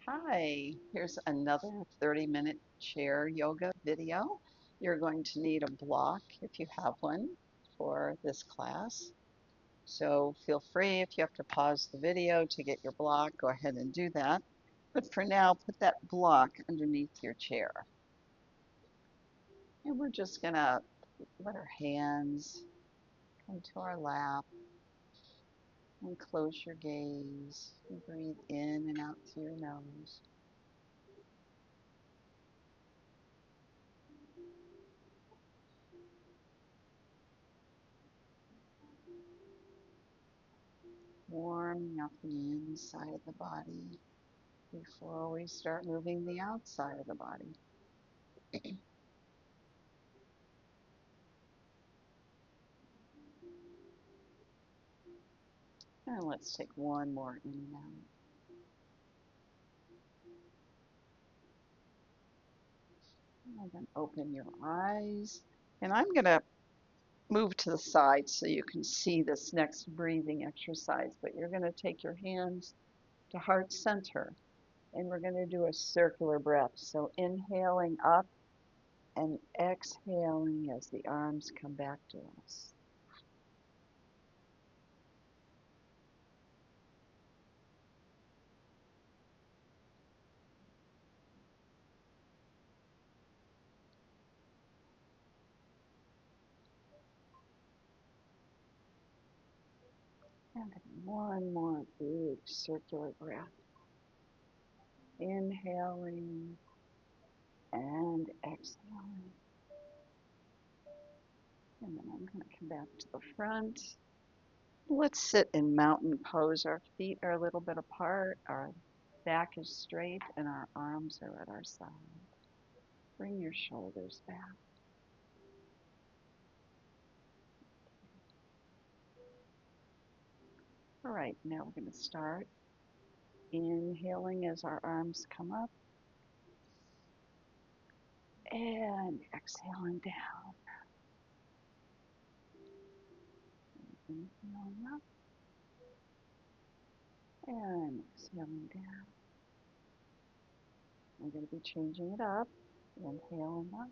Hi, here's another 30-minute chair yoga video. You're going to need a block if you have one for this class. So feel free if you have to pause the video to get your block, go ahead and do that. But for now, put that block underneath your chair. And we're just gonna let our hands come to our lap and close your gaze and breathe in and out through your nose. Warming up the inside of the body before we start moving the outside of the body. And let's take one more in and out. And then open your eyes. And I'm going to move to the side so you can see this next breathing exercise. But you're going to take your hands to heart center. And we're going to do a circular breath. So inhaling up and exhaling as the arms come back to us. And then one more big circular breath. Inhaling and exhaling. And then I'm going to come back to the front. Let's sit in mountain pose. Our feet are a little bit apart. Our back is straight and our arms are at our side. Bring your shoulders back. All right, now we're going to start inhaling as our arms come up and exhaling down. Inhaling up and exhaling down. We're going to be changing it up. Inhaling up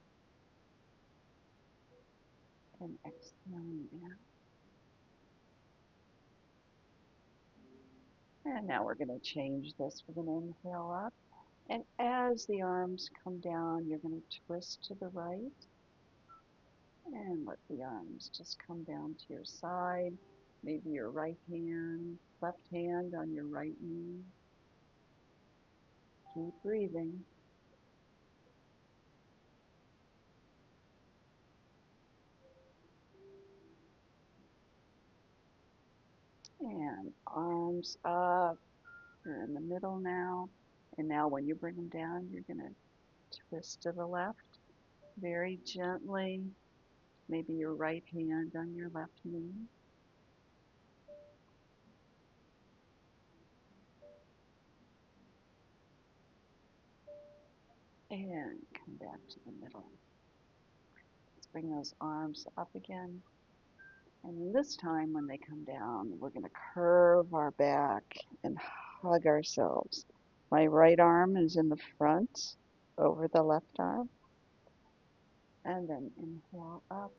and exhaling down. And now we're going to change this. We're going to inhale up. And as the arms come down, you're going to twist to the right. And let the arms just come down to your side. Maybe your right hand, left hand on your right knee. Keep breathing. And arms up. You're in the middle now. And now when you bring them down, you're going to twist to the left very gently. Maybe your right hand on your left knee. And come back to the middle. Let's bring those arms up again. And this time when they come down, we're going to curve our back and hug ourselves. My right arm is in the front over the left arm. And then inhale up.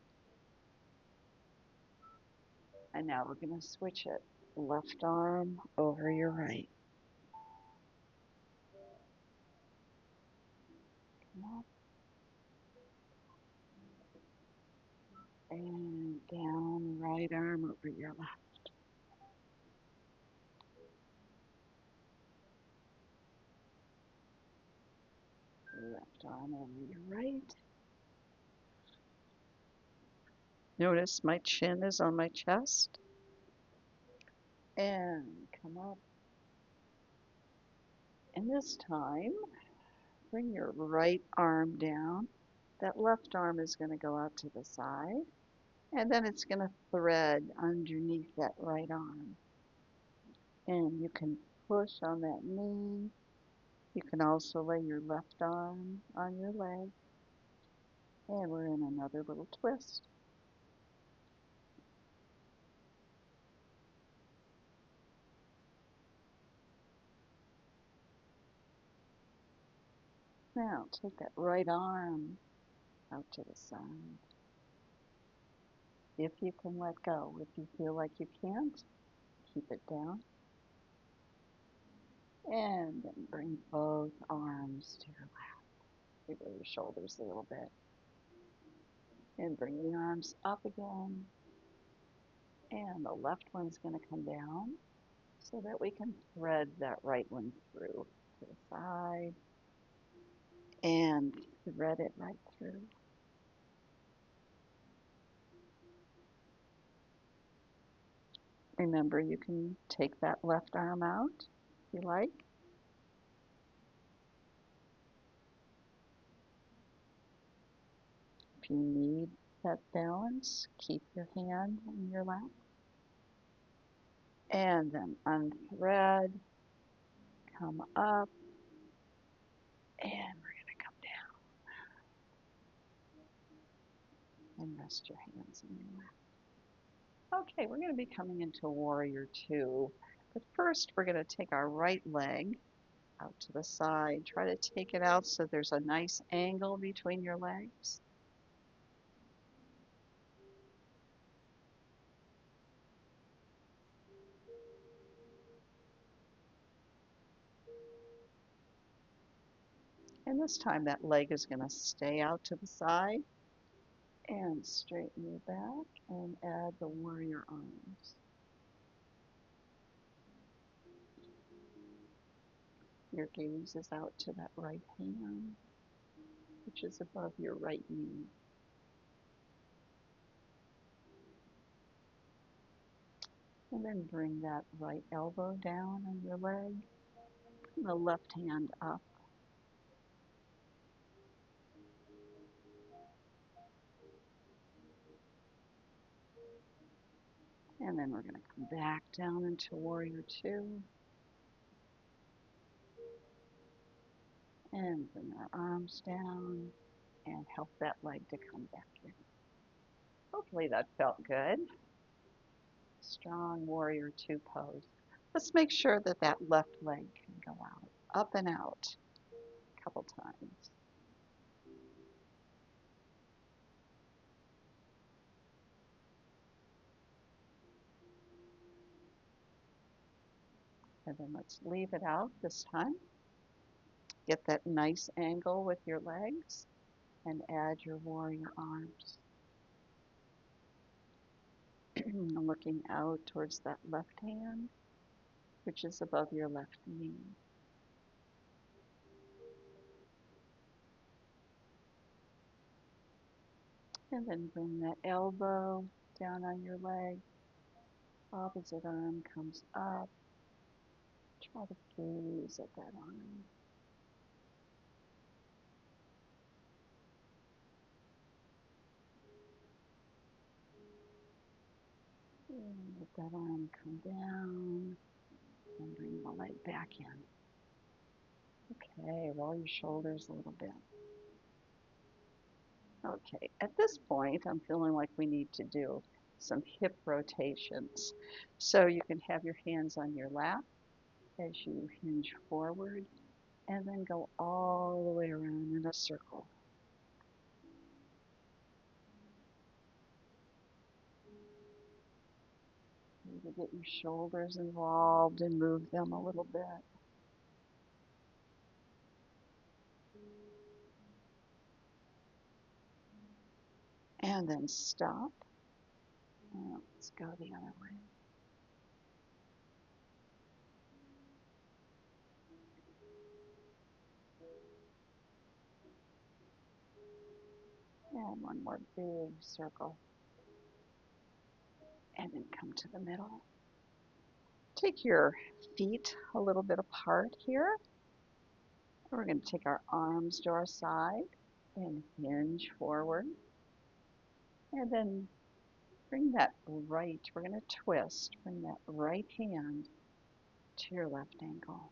And now we're going to switch it. Left arm over your right. Come up. And down, right arm over your left. Left arm over your right. Notice my chin is on my chest. And come up. And this time, bring your right arm down. That left arm is going to go out to the side. And then it's going to thread underneath that right arm. And you can push on that knee. You can also lay your left arm on your leg. And we're in another little twist. Now take that right arm out to the side. If you can let go, if you feel like you can't, keep it down. And then bring both arms to your lap. Wiggle your shoulders a little bit. And bring the arms up again. And the left one's going to come down so that we can thread that right one through to the side. And thread it right through. Remember, you can take that left arm out if you like. If you need that balance, keep your hand in your lap. And then unthread, come up, and we're going to come down and rest your hands in your lap. Okay, we're going to be coming into Warrior Two. But first, we're going to take our right leg out to the side. Try to take it out so there's a nice angle between your legs. And this time that leg is going to stay out to the side. And straighten your back and add the warrior arms. Your gaze is out to that right hand, which is above your right knee. And then bring that right elbow down on your leg, and the left hand up. And then we're going to come back down into Warrior Two. And bring our arms down and help that leg to come back in. Hopefully that felt good. Strong Warrior Two pose. Let's make sure that that left leg can go out, up and out a couple times. And then let's leave it out this time. Get that nice angle with your legs and add your warrior arms. Looking out towards that left hand, which is above your left knee. And then bring that elbow down on your leg. Opposite arm comes up. Try to gaze at that arm. And let that arm come down and bring the leg back in. Okay, roll your shoulders a little bit. Okay, at this point, I'm feeling like we need to do some hip rotations. So you can have your hands on your lap as you hinge forward and then go all the way around in a circle. Maybe get your shoulders involved and move them a little bit. And then stop. And let's go the other way. And one more big circle. And then come to the middle. Take your feet a little bit apart here. We're going to take our arms to our side and hinge forward. And then bring that right, we're going to twist, bring that right hand to your left ankle.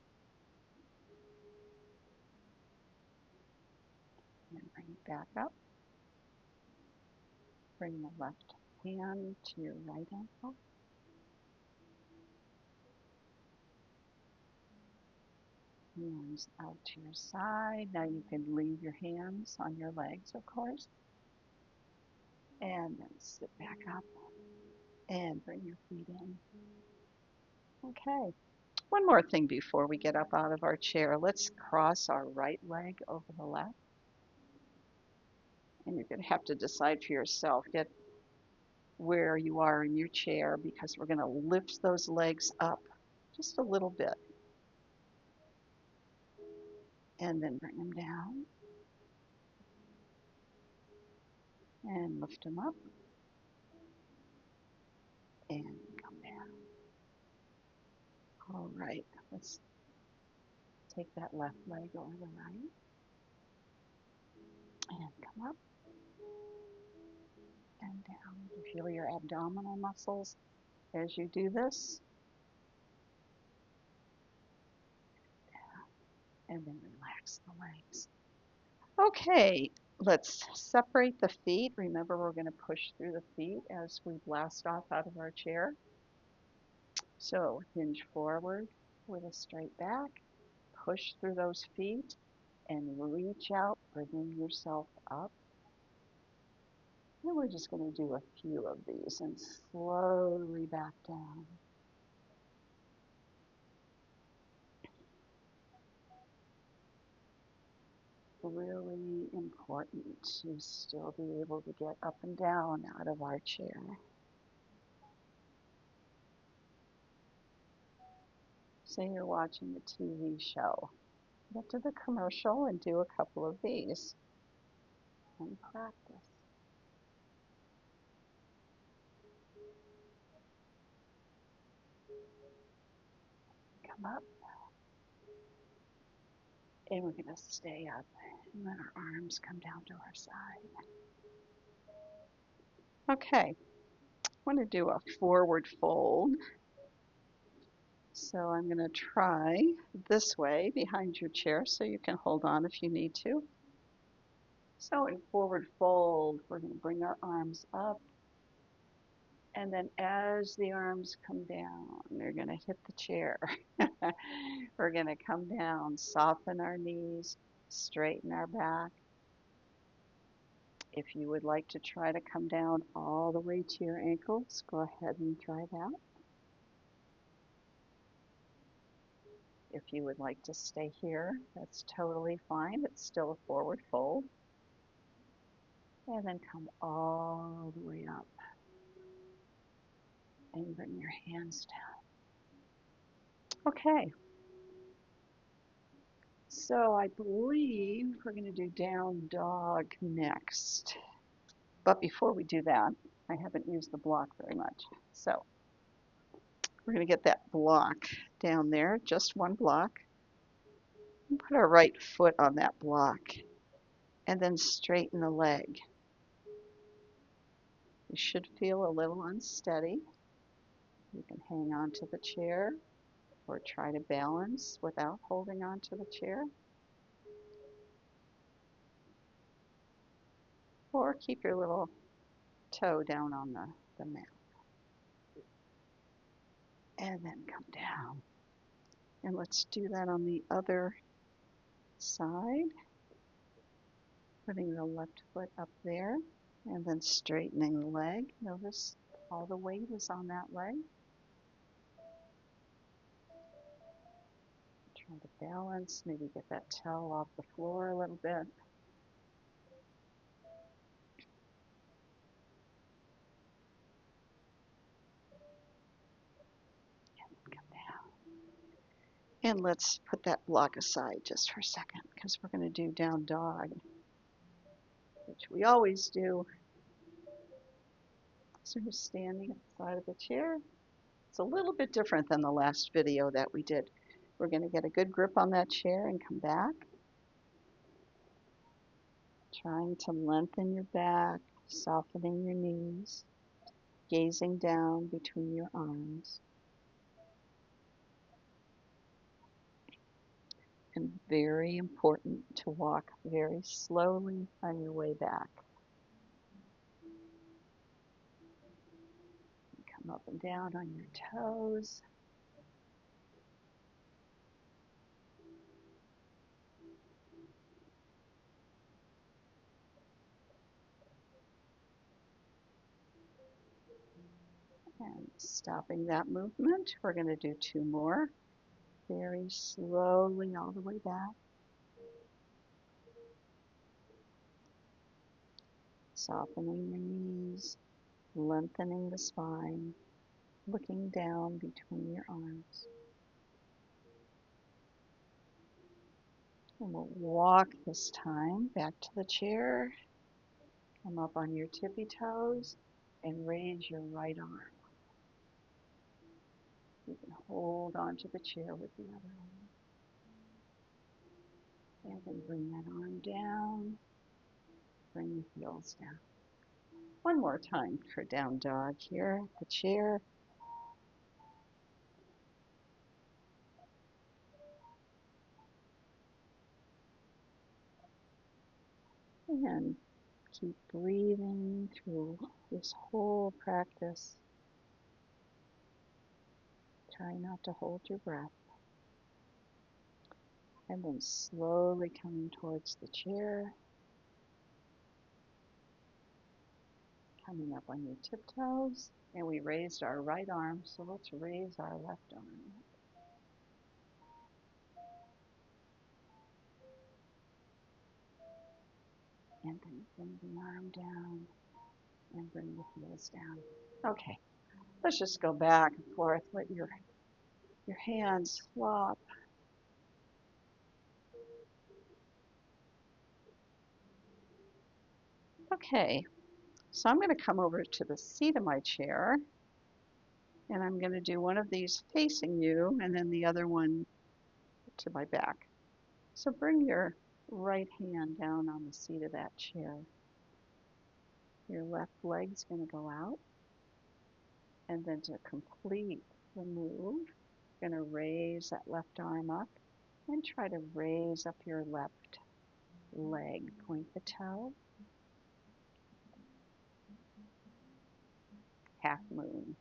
And bring it back up. Bring the left hand to your right ankle. Hands out to your side. Now you can leave your hands on your legs, of course. And then sit back up and bring your feet in. Okay. One more thing before we get up out of our chair. Let's cross our right leg over the left. And you're going to have to decide for yourself. Get where you are in your chair because we're going to lift those legs up just a little bit. And then bring them down. And lift them up. And come down. All right. Let's take that left leg over the right. And come up. And down. You feel your abdominal muscles as you do this. And then relax the legs. Okay, let's separate the feet. Remember, we're going to push through the feet as we blast off out of our chair. So hinge forward with a straight back. Push through those feet and reach out, bringing yourself up. And we're just going to do a few of these and slowly back down. Really important to still be able to get up and down out of our chair. Say you're watching a TV show. Get to the commercial and do a couple of these and practice. Come up. And we're going to stay up and let our arms come down to our side. Okay, I want to do a forward fold. So I'm going to try this way behind your chair so you can hold on if you need to. So in forward fold, we're going to bring our arms up. And then as the arms come down, they're going to hit the chair. We're going to come down, soften our knees, straighten our back. If you would like to try to come down all the way to your ankles, go ahead and try that. If you would like to stay here, that's totally fine. It's still a forward fold. And then come all the way up and bring your hands down. Okay. So I believe we're going to do down dog next. But before we do that, I haven't used the block very much. So we're going to get that block down there, just one block. And put our right foot on that block and then straighten the leg. You should feel a little unsteady. You can hang on to the chair or try to balance without holding on to the chair. Or keep your little toe down on the mat. And then come down. And let's do that on the other side. Putting the left foot up there and then straightening the leg. Notice all the weight is on that leg. Try to balance, maybe get that toe off the floor a little bit. And come down. And let's put that block aside just for a second because we're going to do down dog, which we always do. So you're standing at the side of the chair. It's a little bit different than the last video that we did. We're going to get a good grip on that chair and come back. Trying to lengthen your back, softening your knees, gazing down between your arms. And very important to walk very slowly on your way back. Come up and down on your toes. Stopping that movement, we're going to do 2 more. Very slowly all the way back. Softening your knees, lengthening the spine, looking down between your arms. And we'll walk this time back to the chair. Come up on your tippy toes and raise your right arm. You can hold onto the chair with the other arm. And then bring that arm down. Bring the heels down. One more time for down dog here at the chair. And keep breathing through this whole practice. Try not to hold your breath. And then slowly coming towards the chair. Coming up on your tiptoes. And we raised our right arm, so let's raise our left arm. And then bring the arm down and bring the heels down. Okay, let's just go back and forth. Let your hands flop. Okay, so I'm going to come over to the seat of my chair and I'm going to do one of these facing you and then the other one to my back. So bring your right hand down on the seat of that chair. Your left leg's going to go out. And then to complete the move, you're going to raise that left arm up and try to raise up your left leg. Point the toe. Half moon.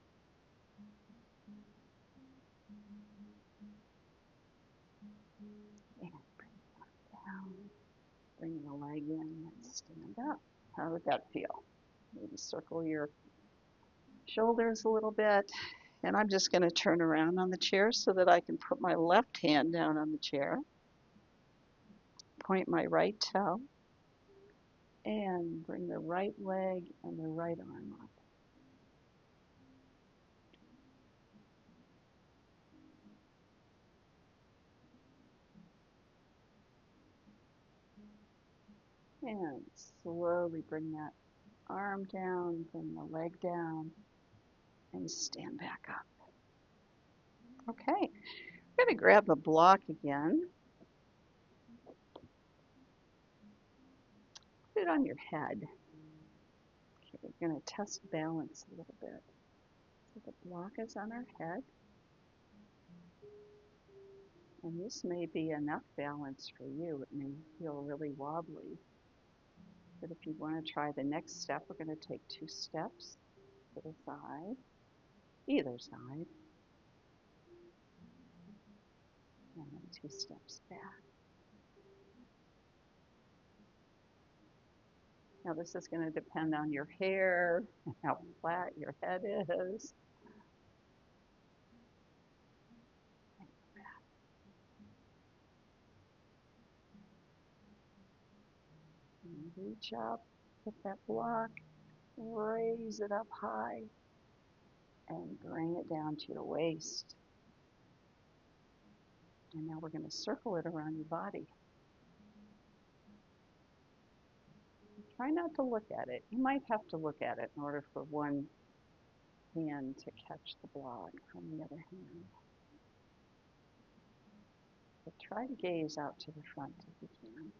And bring the arm down. Bring the leg in and stand up. How would that feel? Maybe circle your shoulders a little bit. And I'm just going to turn around on the chair so that I can put my left hand down on the chair. Point my right toe. And bring the right leg and the right arm up. And slowly bring that arm down, bring the leg down, and stand back up. Okay, I'm going to grab the block again. Put it on your head. Okay, we're going to test balance a little bit. So the block is on our head. And this may be enough balance for you. It may feel really wobbly. But if you want to try the next step, we're going to take 2 steps to the side, either side, and then 2 steps back. Now this is going to depend on your hair and how flat your head is. And reach up, hit that block, raise it up high, and bring it down to your waist. And now we're going to circle it around your body. Try not to look at it. You might have to look at it in order for one hand to catch the block from the other hand. But try to gaze out to the front if you can.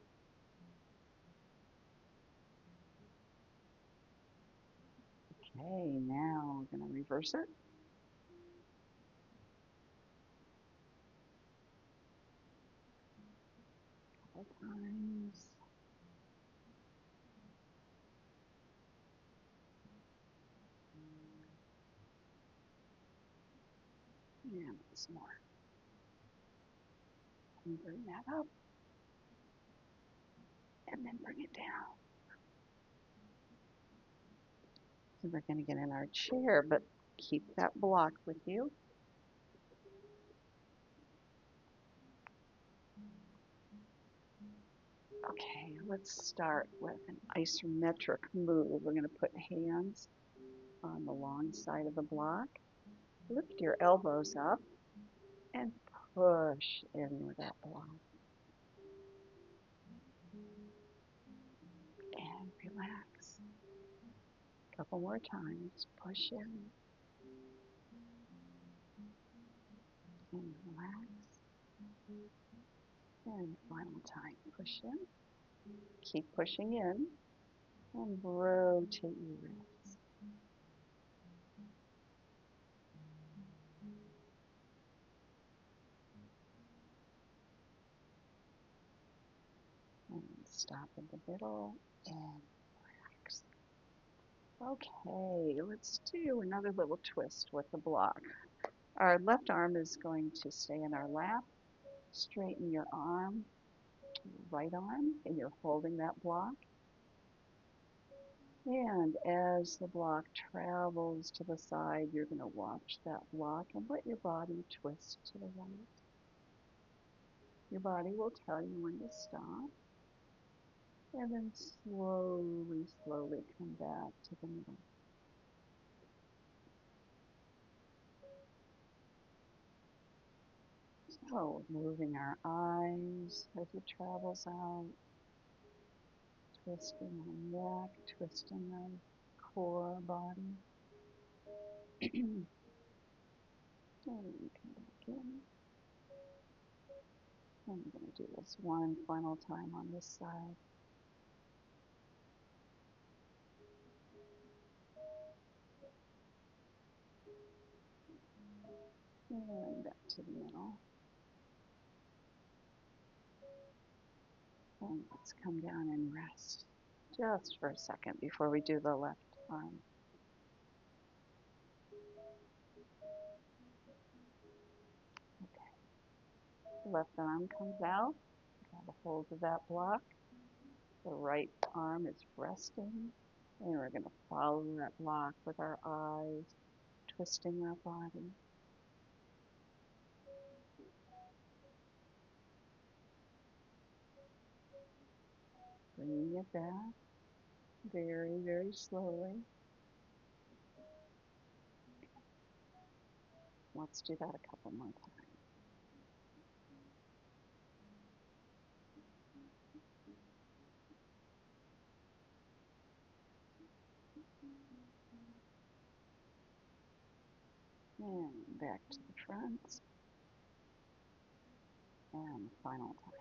Okay, now we're going to reverse it. A couple times. And once more. And bring that up. And then bring it down. So we're going to get in our chair, but Keep that block with you. Okay, let's start with an isometric move. We're going to put hands on the long side of the block. Lift your elbows up and push in with that block. And relax. A couple more times. Push in and relax. And final time. Push in. Keep pushing in and rotate your wrists. And stop in the middle and relax. Okay, let's do another little twist with the block. Our left arm is going to stay in our lap. Straighten your arm, right arm, and you're holding that block. And as the block travels to the side, you're going to watch that block and let your body twist to the right. Your body will tell you when to stop. And then slowly, slowly come back to the middle. So, moving our eyes as it travels out, twisting our neck, twisting our core body. And come back in. I'm going to do this one final time on this side. And back to the middle. And let's come down and rest just for a second before we do the left arm. Okay. Left arm comes out. Grab a hold of that block. The right arm is resting. And we're going to follow that block with our eyes, twisting our body. Bringing it back very, very slowly. Let's do that a couple more times. And back to the front. And final time.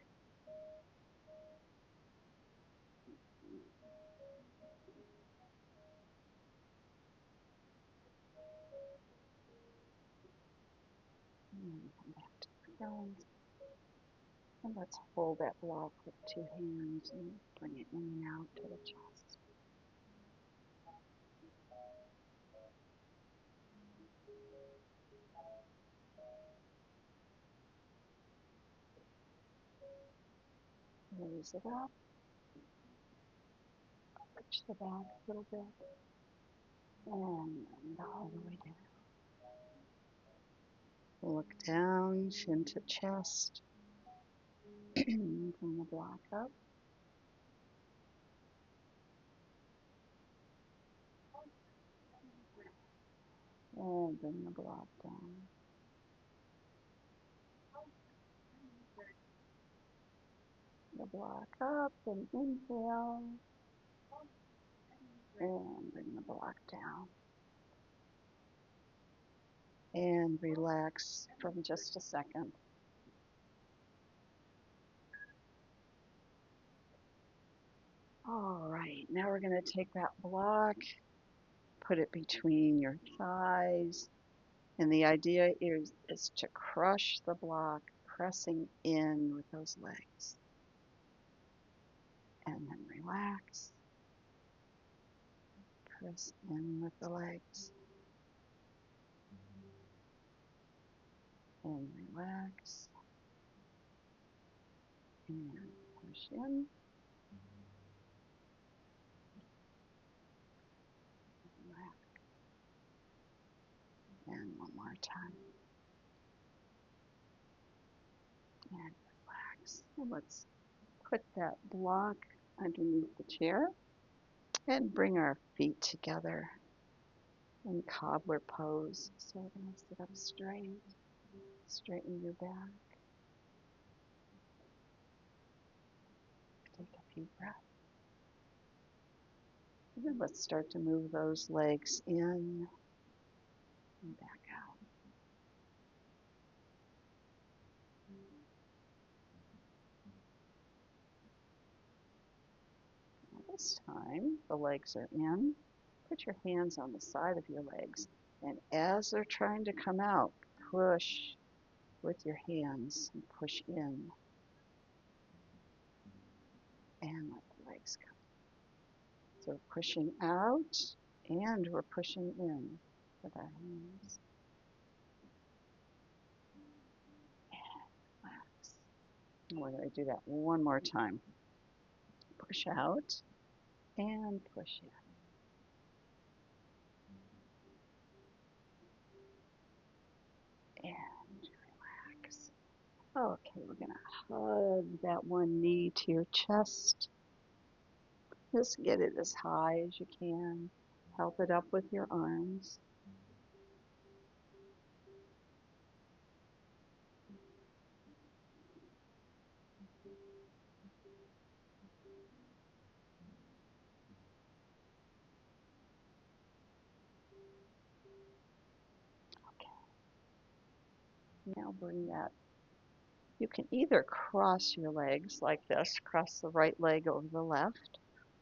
And come back to the front. And let's hold that block with two hands and bring it in and out to the chest. Raise it up. Push the back a little bit. And all the way down. Look down, chin to chest. Bring the block up. And bring the block down. The block up and inhale. And bring the block down. And relax for just a second. All right, now we're going to take that block, put it between your thighs, and the idea is to crush the block, pressing in with those legs. And then relax. Press in with the legs. And relax. And push in. Relax. more time. And relax. And let's put that block underneath the chair and bring our feet together in cobbler pose. So we're going to sit up straight, straighten your back, take a few breaths. And then let's start to move those legs in and back out. Now this time the legs are in. Put your hands on the side of your legs, and as they're trying to come out, push with your hands and push in and let the legs come. So we're pushing out and we're pushing in with our hands. And relax. And we're going to do that one more time. Push out and push in. And relax. Okay, we're going to hug that one knee to your chest. Just get it as high as you can. Help it up with your arms. Okay. Now bring that. You can either cross your legs like this, cross the right leg over the left,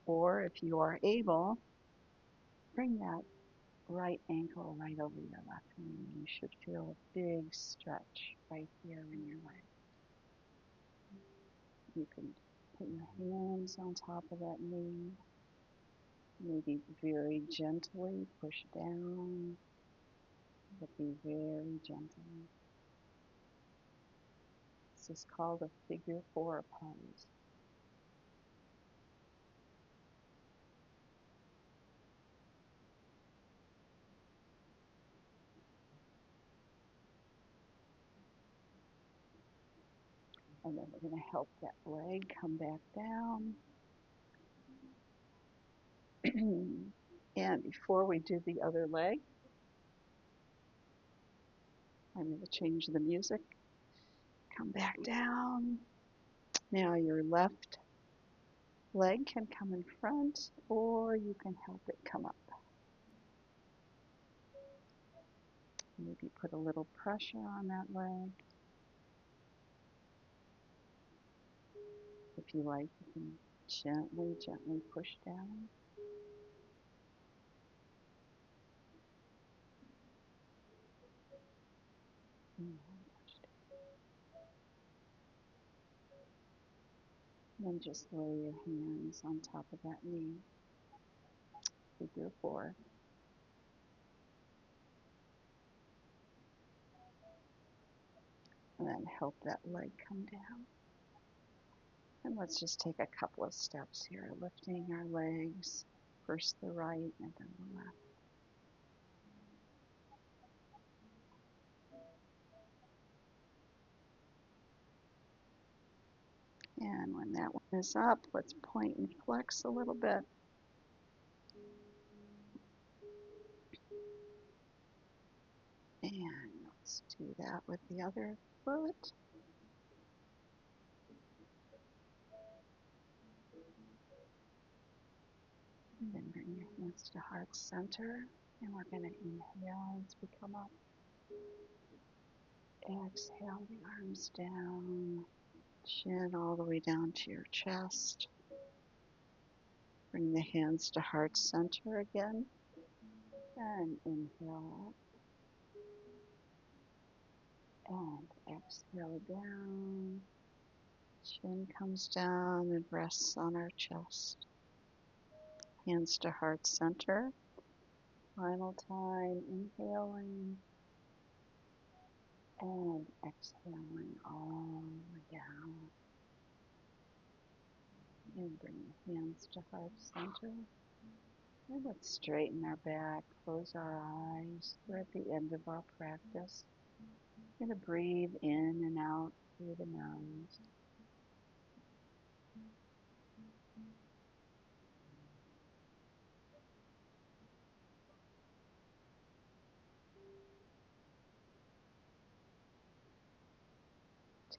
or if you are able, bring that right ankle right over your left knee. You should feel a big stretch right here in your leg. You can put your hands on top of that knee, maybe very gently push down, but be very gentle. This is called a figure 4 pose. And then we're going to help that leg come back down. And before we do the other leg, I'm going to change the music. Come back down. Now your left leg can come in front, or you can help it come up. Maybe put a little pressure on that leg. If you like, you can gently, gently push down. And push down. Then just lay your hands on top of that knee. Figure 4. And then help that leg come down. And let's just take a couple of steps here, lifting our legs, first the right and then the left. And when that one is up, let's point and flex a little bit. And let's do that with the other foot. And then bring your hands to heart center. And we're going to inhale as we come up. Exhale the arms down. Chin all the way down to your chest. Bring the hands to heart center again. And inhale up. And exhale down. Chin comes down and rests on our chest. Hands to heart center. Final time, inhaling and exhaling all the way down. And bring the hands to heart center. And let's straighten our back, close our eyes. We're at the end of our practice. We're going to breathe in and out through the nose.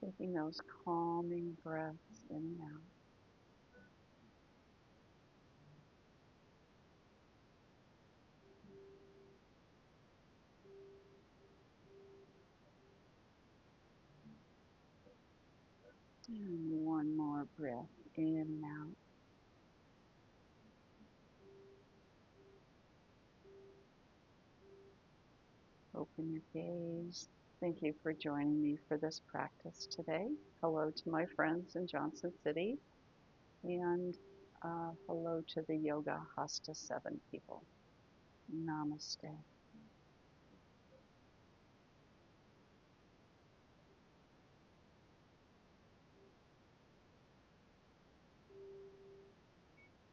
Taking those calming breaths in and out. And one more breath in and out. Open your gaze. Thank you for joining me for this practice today. Hello to my friends in Johnson City, and hello to the Yoga Hasta 7 people. Namaste.